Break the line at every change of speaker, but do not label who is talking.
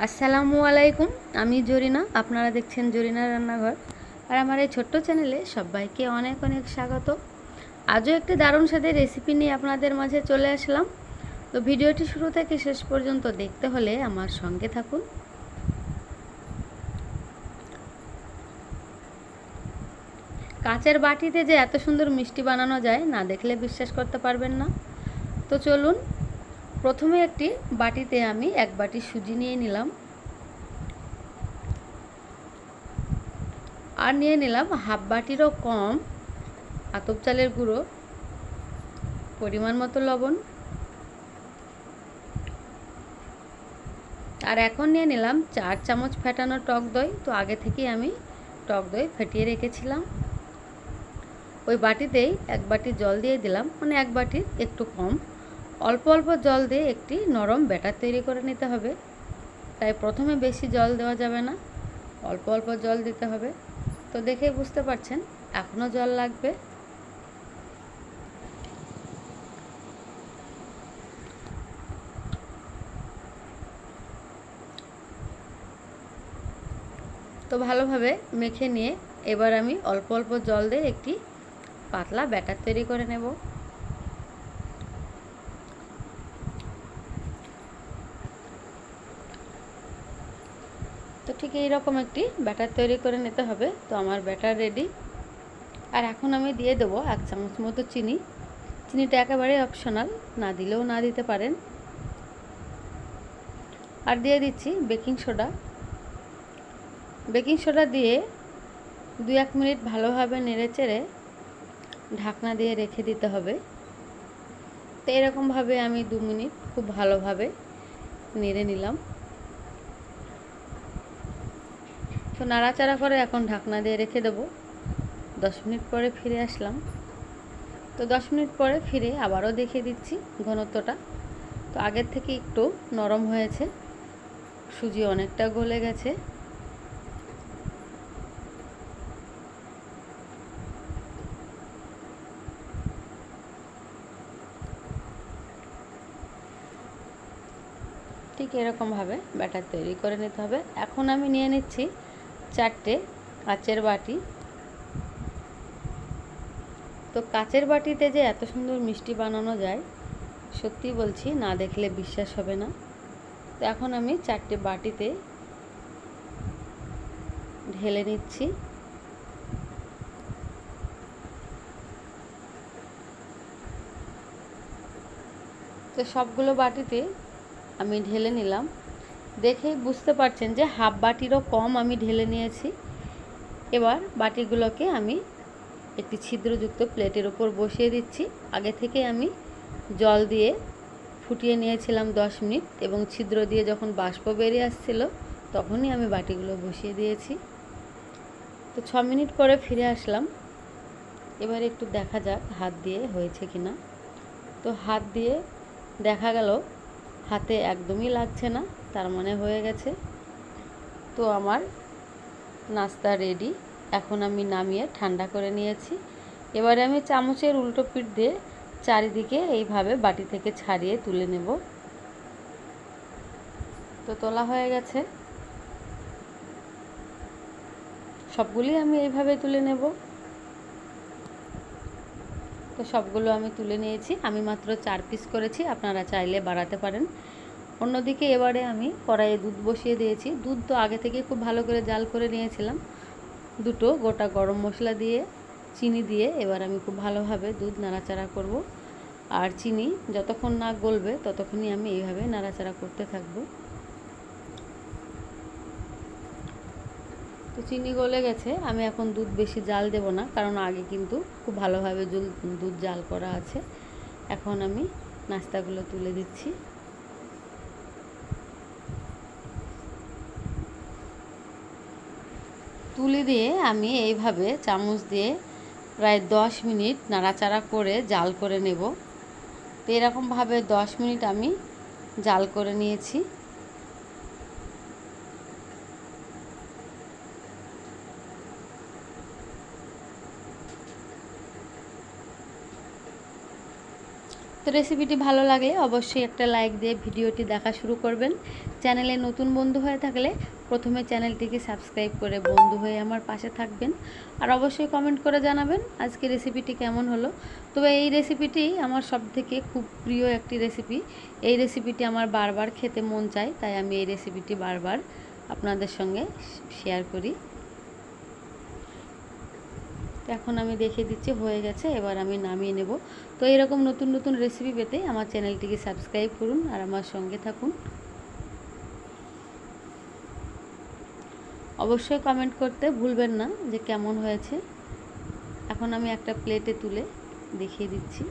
আসসালামু আলাইকুম। আমি জরিনা, আপনারা দেখছেন জরিনা রান্নাঘর। আর আমার এই ছোট্ট চ্যানেলে সবাইকে অনেক অনেক স্বাগত। আজও একটি দারুণ স্বাদের রেসিপি নিয়ে আপনাদের মাঝে চলে আসলাম। তো ভিডিওটি শুরু থেকে শেষ পর্যন্ত দেখতে হলে আমার সঙ্গে থাকুন। কাচের বাটিতে যে এত সুন্দর মিষ্টি বানানো যায়, না দেখলে বিশ্বাস করতে পারবেন না। তো চলুন, প্রথমে একটি বাটিতে আমি 1 বাটি সুজি নিয়ে নিলাম। আর নিয়ে নিলাম হাফ বাটিরও কম আতপ চালের গুঁড়ো, পরিমাণ মতো লবণ। আর এখন নিয়ে নিলাম 4 চামচ ফেটানো টক দই। তো আগে থেকেই আমি টক দই ফেটিয়ে রেখেছিলাম। ওই বাটিতেই 1 বাটি জল দিয়ে দিলাম, মানে 1 বাটির একটু কম। অল্প অল্প জল দিয়ে একটি নরম ব্যাটার তৈরি করে নিতে হবে। তাই প্রথমে বেশি জল দেওয়া যাবে না, অল্প অল্প জল দিতে হবে। তো দেখেই বুঝতে পারছেন এখনও জল লাগবে। তো ভালোভাবে মেখে নিয়ে এবার আমি অল্প অল্প জল দিয়ে একটি পাতলা ব্যাটার তৈরি করে নেব। তো ঠিক এইরকম একটি ব্যাটার তৈরি করে নিতে হবে। তো আমার ব্যাটার রেডি। আর এখন আমি দিয়ে দেবো 1 চামচ মতো চিনি। চিনিটা একেবারে অপশনাল, না দিলেও না দিতে পারেন। আর দিয়ে দিচ্ছি বেকিং সোডা। বেকিং সোডা দিয়ে 2-1 মিনিট ভালোভাবে নেড়েচেড়ে ঢাকনা দিয়ে রেখে দিতে হবে। তো এরকমভাবে আমি 2 মিনিট খুব ভালোভাবে নেড়ে নিলাম। তো নাড়াচাড়া করে এখন ঢাকনা দিয়ে রেখে দেবো। 10 মিনিট পরে ফিরে আসলাম। তো 10 মিনিট পরে ফিরে আবারও দেখিয়ে দিচ্ছি ঘনত্বটা। তো আগের থেকে একটু নরম হয়েছে, সুজি অনেকটা গলে গেছে। ঠিক এরকমভাবে ব্যাটার তৈরি করে নিতে হবে। এখন আমি নিয়ে নিচ্ছি 4টে কাচের বাটি। তো কাচের বাটিতে যে এত সুন্দর মিষ্টি বানানো যায়, সত্যি বলছি, না দেখলে বিশ্বাস হবে না। তো এখন আমি 4টে বাটিতে ঢেলে নিচ্ছি। তো সবগুলো বাটিতে আমি ঢেলে নিলাম। দেখেই বুঝতে পারছেন যে হাফ বাটিরও কম আমি ঢেলে নিয়েছি। এবার বাটিগুলোকে আমি একটি ছিদ্রযুক্ত প্লেটের উপর বসিয়ে দিচ্ছি। আগে থেকে আমি জল দিয়ে ফুটিয়ে নিয়েছিলাম 10 মিনিট, এবং ছিদ্র দিয়ে যখন বাষ্প বেরিয়ে আসছিল তখনই আমি বাটিগুলো বসিয়ে দিয়েছি। তো 6 মিনিট পরে ফিরে আসলাম। এবার একটু দেখা যাক হাত দিয়ে হয়েছে কিনা। তো হাত দিয়ে দেখা গেল হাতে একদমই লাগছে না, তার মানে হয়ে গেছে। তো আমার নাস্তা রেডি। এখন আমি নামিয়ে ঠান্ডা করে নিয়েছি। এবারে আমি চামচের উল্টো পিঠ দিয়ে চারিদিকে এইভাবে বাটি থেকে ছাড়িয়ে তুলে নেব। তো তোলা হয়ে গেছে, সবগুলি আমি এইভাবে তুলে নেব। তো সবগুলো আমি তুলে নিয়েছি। আমি মাত্র 4 পিস করেছি, আপনারা চাইলে বাড়াতে পারেন। অন্যদিকে এবারে আমি কড়াইয়ে দুধ বসিয়ে দিয়েছি। দুধ তো আগে থেকে খুব ভালো করে জাল করে নিয়েছিলাম। 2টো গোটা গরম মশলা দিয়ে চিনি দিয়ে এবার আমি খুব ভালোভাবে দুধ নাড়াচাড়া করব। আর চিনি যতক্ষণ না গলবে ততক্ষণই আমি এইভাবে নাড়াচাড়া করতে থাকব। তো চিনি গলে গেছে। আমি এখন দুধ বেশি জাল দেব না, কারণ আগে কিন্তু খুব ভালোভাবে দুধ জাল করা আছে। এখন আমি নাস্তাগুলো তুলে দিচ্ছি। তুলে দিয়ে আমি এইভাবে চামচ দিয়ে প্রায় 10 মিনিট নাড়াচাড়া করে জাল করে নেব। তো এরকমভাবে 10 মিনিট আমি জাল করে নিয়েছি। তো রেসিপিটি ভালো লাগলে অবশ্যই একটা লাইক দিয়ে ভিডিওটি দেখা শুরু করবেন। চ্যানেলে নতুন বন্ধু হয়ে থাকলে প্রথমে চ্যানেলটিকে সাবস্ক্রাইব করে বন্ধু হয়ে আমার পাশে থাকবেন। আর অবশ্যই কমেন্ট করে জানাবেন আজকে রেসিপিটি কেমন হলো। তবে এই রেসিপিটি আমার সবথেকে খুব প্রিয় একটি রেসিপি। এই রেসিপিটি আমার বারবার খেতে মন চায়, তাই আমি এই রেসিপিটি বারবার আপনাদের সঙ্গে শেয়ার করি। এখন আমি দেখিয়ে দিচ্ছি হয়ে গেছে, এবার আমি নামিয়ে নেব। তো এরকম নতুন নতুন রেসিপি পেতে আমার চ্যানেলটিকে সাবস্ক্রাইব করুন আর আমার সঙ্গে থাকুন। অবশ্যই কমেন্ট করতে ভুলবেন না যে কেমন হয়েছে। এখন আমি একটা প্লেটে তুলে দেখিয়ে দিচ্ছি।